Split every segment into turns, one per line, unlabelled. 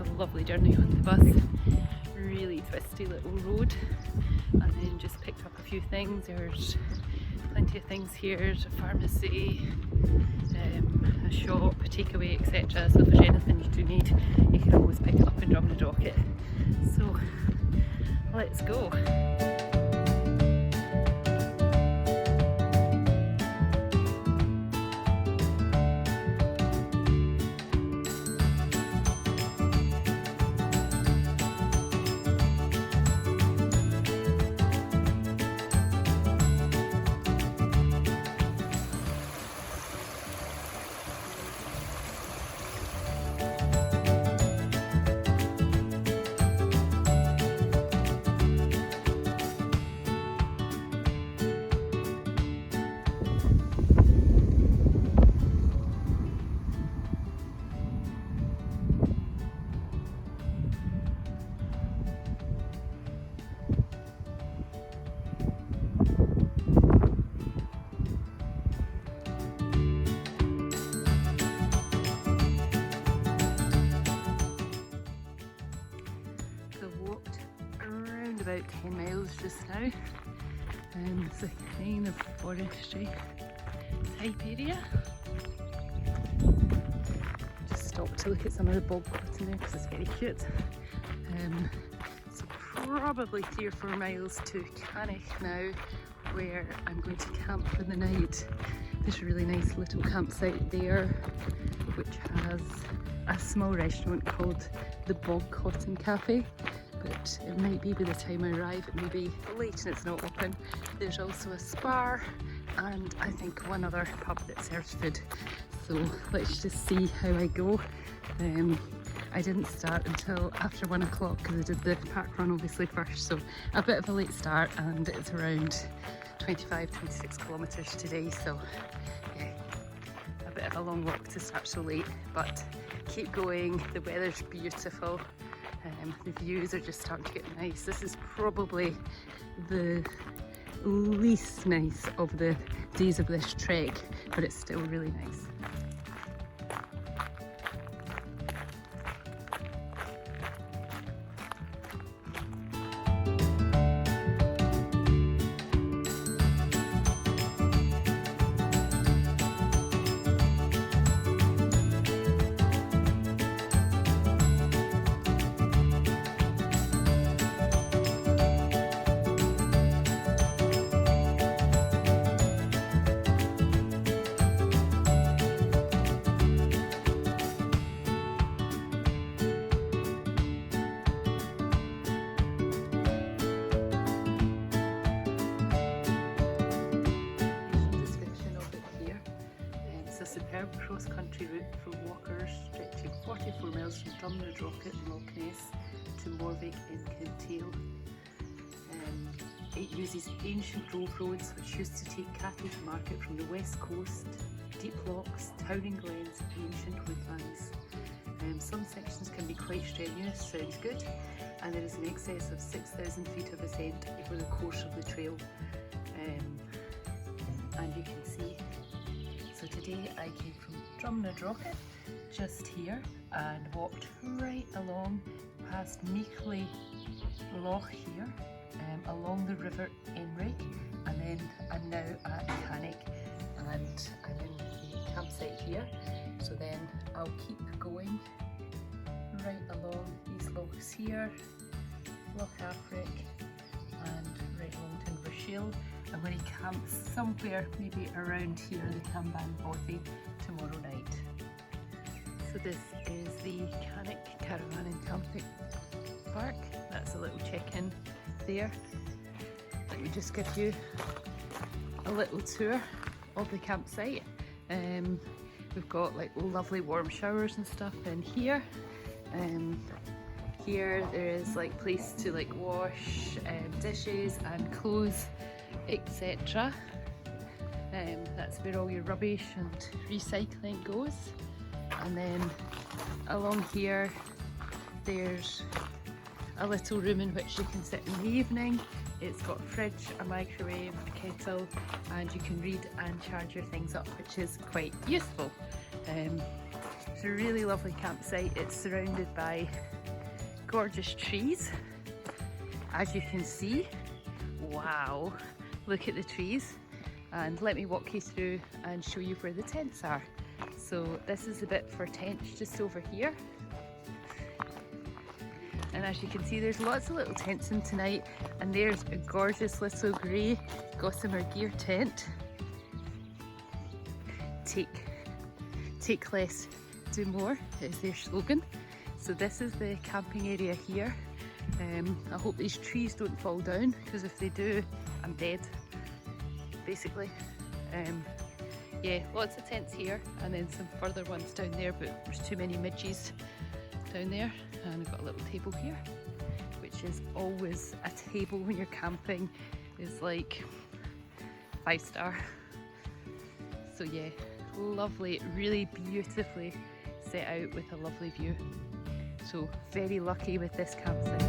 it's a lovely journey on the bus. Really twisty little road, and then just picked up a few things. There's plenty of things here. There's a pharmacy, a shop, a takeaway, etc. So if there's anything you do need, you can always pick it up and drop it. So let's go. About 10 miles just now, and it's a kind of forestry type area. Just stopped to look at some of the bog cotton there because it's very cute. So probably 3 or 4 miles to Angiex now, where I'm going to camp for the night. There's a really nice little campsite there which has a small restaurant called the Bog Cotton Cafe, but it might be by the time I arrive it may be late and it's not open. There's also a spa and I think one other pub that serves food. So let's just see how I go. I didn't start until after 1 o'clock because I did the park run obviously first, so a bit of a late start, and it's around 25-26 kilometres today, so yeah, a bit of a long walk to start so late, but keep going. The weather's beautiful. The views are just starting to get nice. This is probably the least nice of the days of this trek, but it's still really nice. Superb cross-country route for walkers stretching 44 miles from Drumnadrochit in Loch Ness to Morvig in Kintail. It uses ancient drove roads which used to take cattle to market from the west coast, deep lochs, towering glens, ancient woodlands. Some sections can be quite strenuous, sounds good, and there is an excess of 6,000 feet of ascent over the course of the trail. And you can see, so today I came from Drumnadrochit, just here, and walked right along past Meichley Loch here, along the river Enrig, and then I'm now at Angiex, and I'm in the campsite here. So then I'll keep going right along these lochs here, Loch Affric, and right along to Invershiel. I'm going to camp somewhere maybe around here, the Camban Bothy, tomorrow night. So this is the Angiex Caravan and Camping Park. That's a little check-in there. Let me just give you a little tour of the campsite. We've got like lovely warm showers and stuff in here. Here there is like place to like wash dishes and clothes, etc. That's where all your rubbish and recycling goes. And then along here there's a little room in which you can sit in the evening. It's got a fridge, a microwave, a kettle, and you can read and charge your things up, which is quite useful. It's a really lovely campsite. It's surrounded by gorgeous trees, as you can see. Wow, look at the trees. And let me walk you through and show you where the tents are. So this is the bit for tents just over here. And as you can see, there's lots of little tents in tonight, and there's a gorgeous little grey gossamer gear tent. Take less, do more is their slogan. So this is the camping area here. I hope these trees don't fall down, because if they do, I'm dead, basically. Yeah, lots of tents here, and then some further ones down there, but there's too many midges down there. And we've got a little table here, which is always a table when you're camping, is like 5-star. So yeah, lovely, really beautifully set out with a lovely view. So very lucky with this campsite.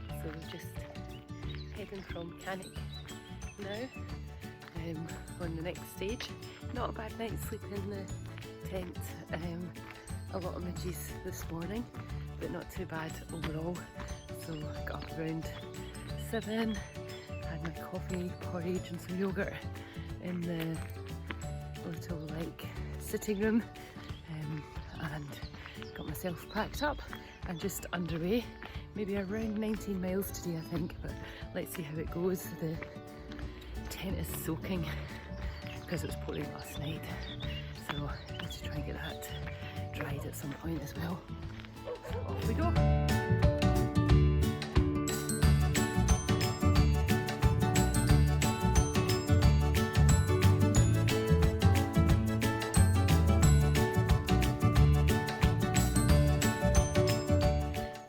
So we're just heading from Angiex now, on the next stage. Not a bad night's sleep in the tent. A lot of midges this morning, but not too bad overall. So I got up around 7, had my coffee, porridge and some yogurt in the little like sitting room, and got myself packed up and just underway. Maybe around 19 miles today, I think, but let's see how it goes. The tent is soaking because it was pouring last night, so I need to try and get that dried at some point as well. So off we go.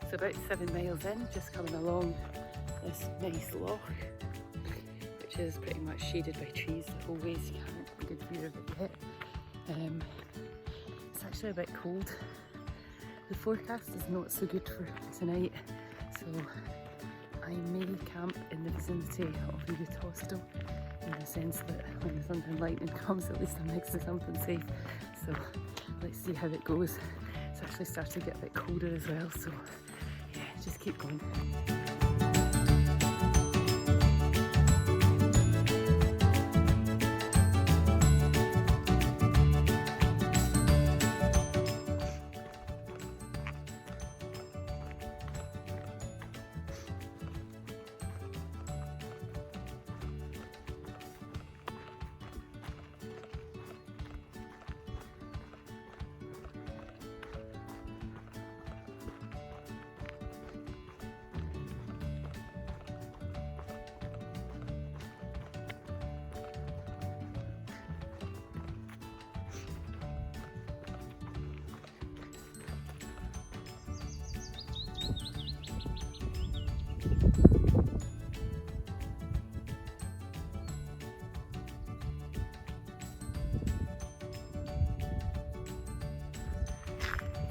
So about 7 miles in, just coming along this nice loch, which is pretty much shaded by trees the whole way, so you can't get a good view of it yet. It's actually a bit cold. The forecast is not so good for tonight, so I may camp in the vicinity of the youth hostel, in the sense that when the thunder and lightning comes, at least I'm next to something safe. So let's see how it goes. It's actually starting to get a bit colder as well, so yeah, just keep going.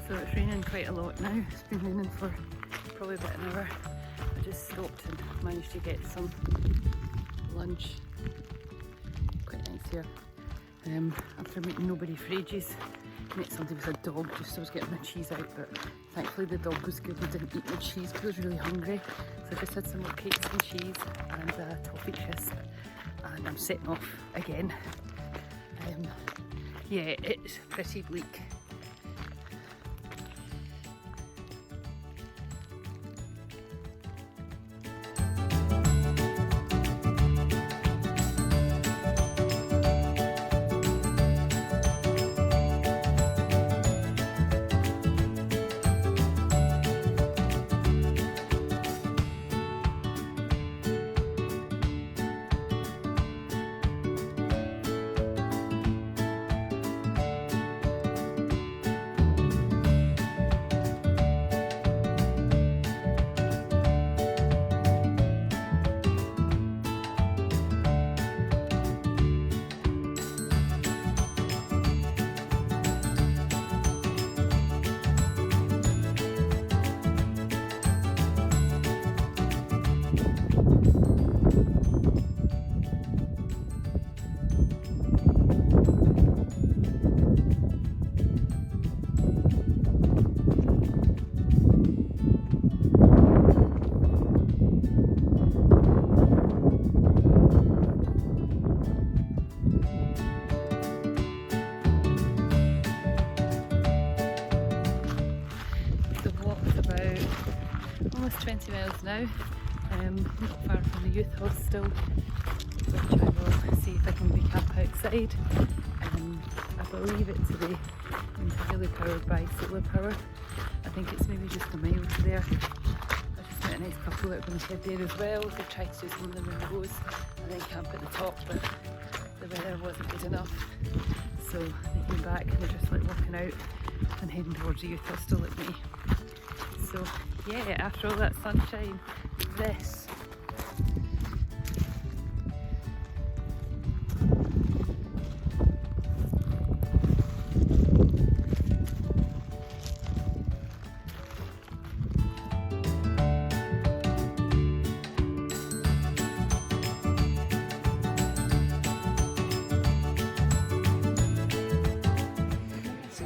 So it's raining quite a lot now. It's been raining for probably about an hour. I just stopped and managed to get some lunch. Quite nice here. After meeting nobody for ages, met somebody with a dog just so I was getting my cheese out, but thankfully the dog was good. He didn't eat my cheese because I was really hungry. So I just had some more cakes and cheese and a toffee crisp, and I'm setting off again. Yeah, it's pretty bleak. almost 20 miles now, not far from the youth hostel, which I will see if I can camp outside. I believe it to be entirely powered by solar power. I think it's maybe just a mile to there. I just met a nice couple that are going to head there as well. They tried to do some of them in rows and then camp at the top, but the weather wasn't good enough. So they came back and they're just like walking out and heading towards the youth hostel like me. So yeah, after all that sunshine, this.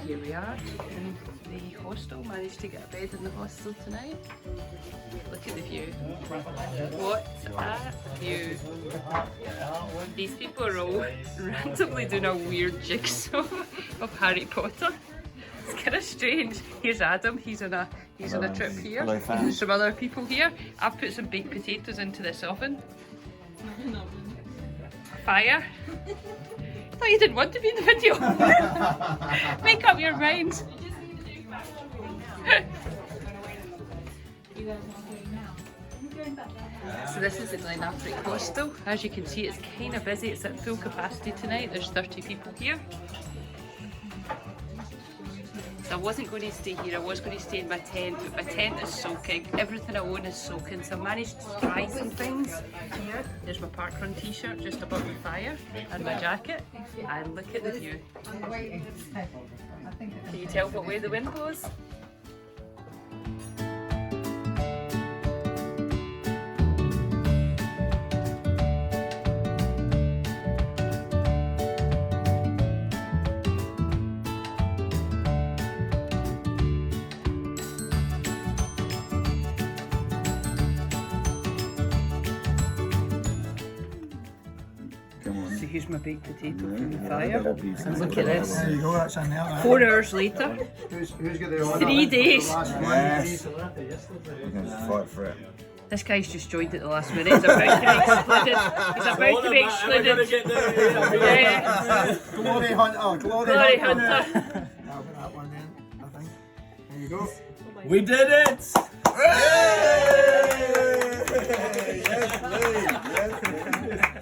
Here we are in the hostel. Managed to get a bed in the hostel tonight. Look at the view. What a view. These people are all randomly doing a weird jigsaw of Harry Potter. It's kind of strange. Here's Adam, he's on a trip here. There's some other people here. I've put some baked potatoes into this oven. Fire. I thought you didn't want to be in the video. Make up your mind. So this is the Affric hostel. As you can see, it's kind of busy. It's at full capacity tonight. There's 30 people here. So I wasn't going to stay here. I was going to stay in my tent, but my tent is soaking. Everything I own is soaking. So I managed to try some things here. There's my parkrun t-shirt just above the fire and my jacket. And look at the view. Can you tell what way the wind blows? So here's my baked potato from the fire. And look at this.
There you go, that's in there.
4 hours later.
Who's got the order?
3 days.
Yes. We're going to fight for it.
This guy's just joined at the last minute. He's about to be excluded. He's about to be excluded. Yeah.
Glory Hunter.
Glory Hunter.
I'll put that one in, I think. There you go.
We did it!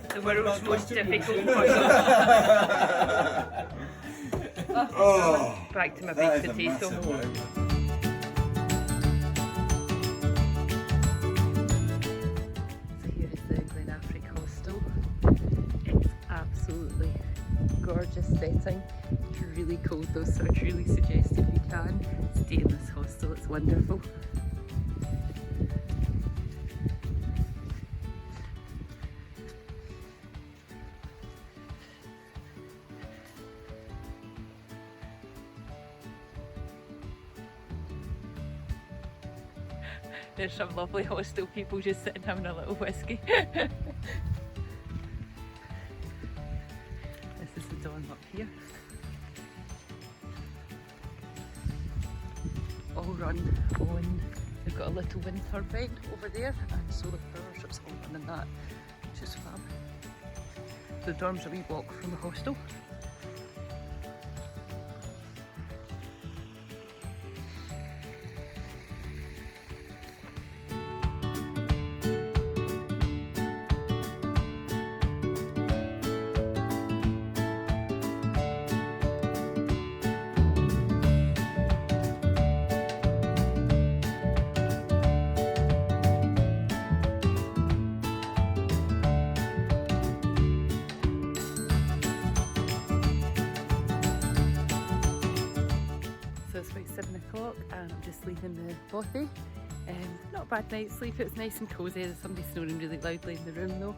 The world's most difficult puzzle. Back to my baked potato. Affric hostel. It's absolutely gorgeous setting. It's really cold though, so I'd really suggest if you can stay in this hostel. It's wonderful. There's some lovely hostel people just sitting having a little whiskey. This is the dorm up here. All run on, they've got a little wind turbine over there and solar power strips all running that, which is fab. The dorm's a wee walk from the hostel. It's about 7 o'clock and I'm just leaving the bothy. Not a bad night's sleep, it was nice and cosy. There's somebody snoring really loudly in the room though.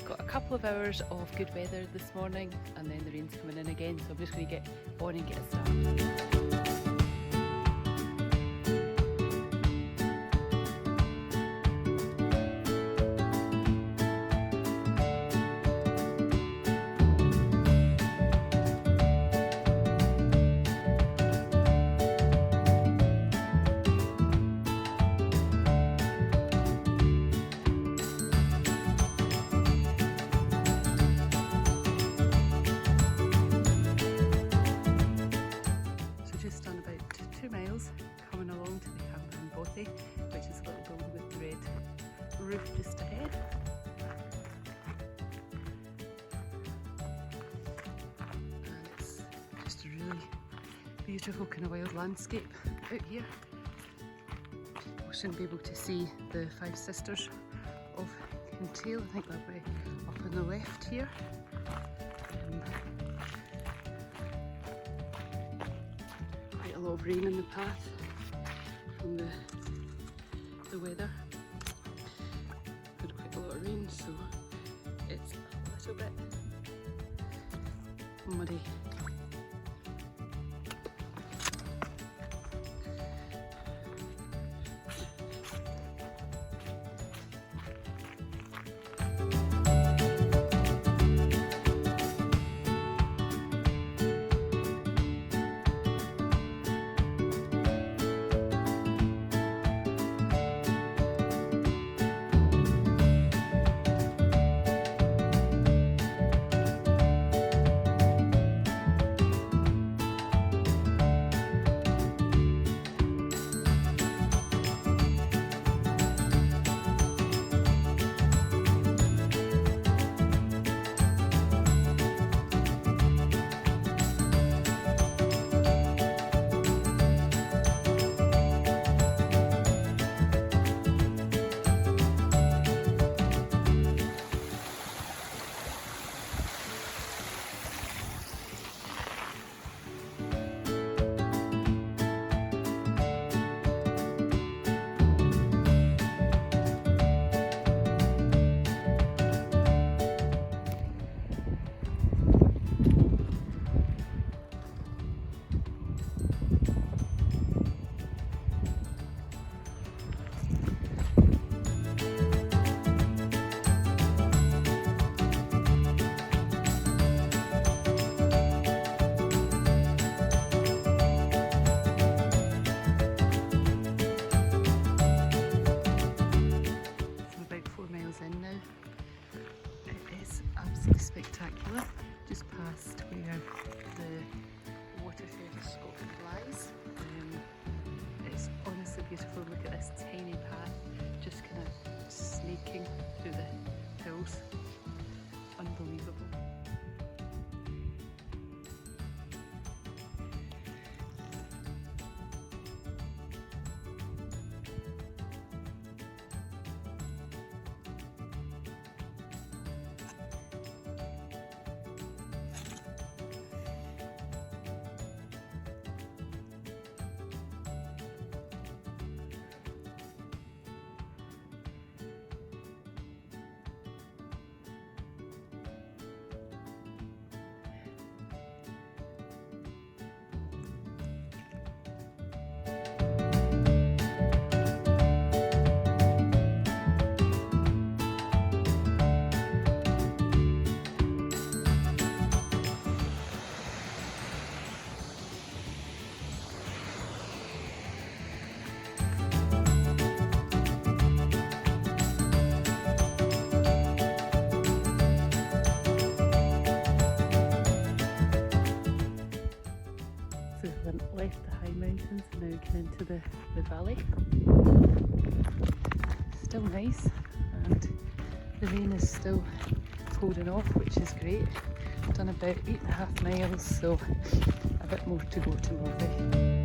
Got a couple of hours of good weather this morning and then the rain's coming in again, so I'm just going to get on and get a start. beautiful kind of wild landscape out here. We shouldn't be able to see the Five Sisters of Kintail. I think they're way up on the left here. Quite a lot of rain in the path from the weather. Had quite a lot of rain, so it's a little bit muddy. Spectacular, just past where the watershed of Scotland lies. It's honestly beautiful. Look at this tiny path just kind of snaking through the hills. Unbelievable. Left the high mountains and now get into the valley. Still nice, and the rain is still holding off, which is great. I've done about 8.5 miles, so a bit more to go to Morvey.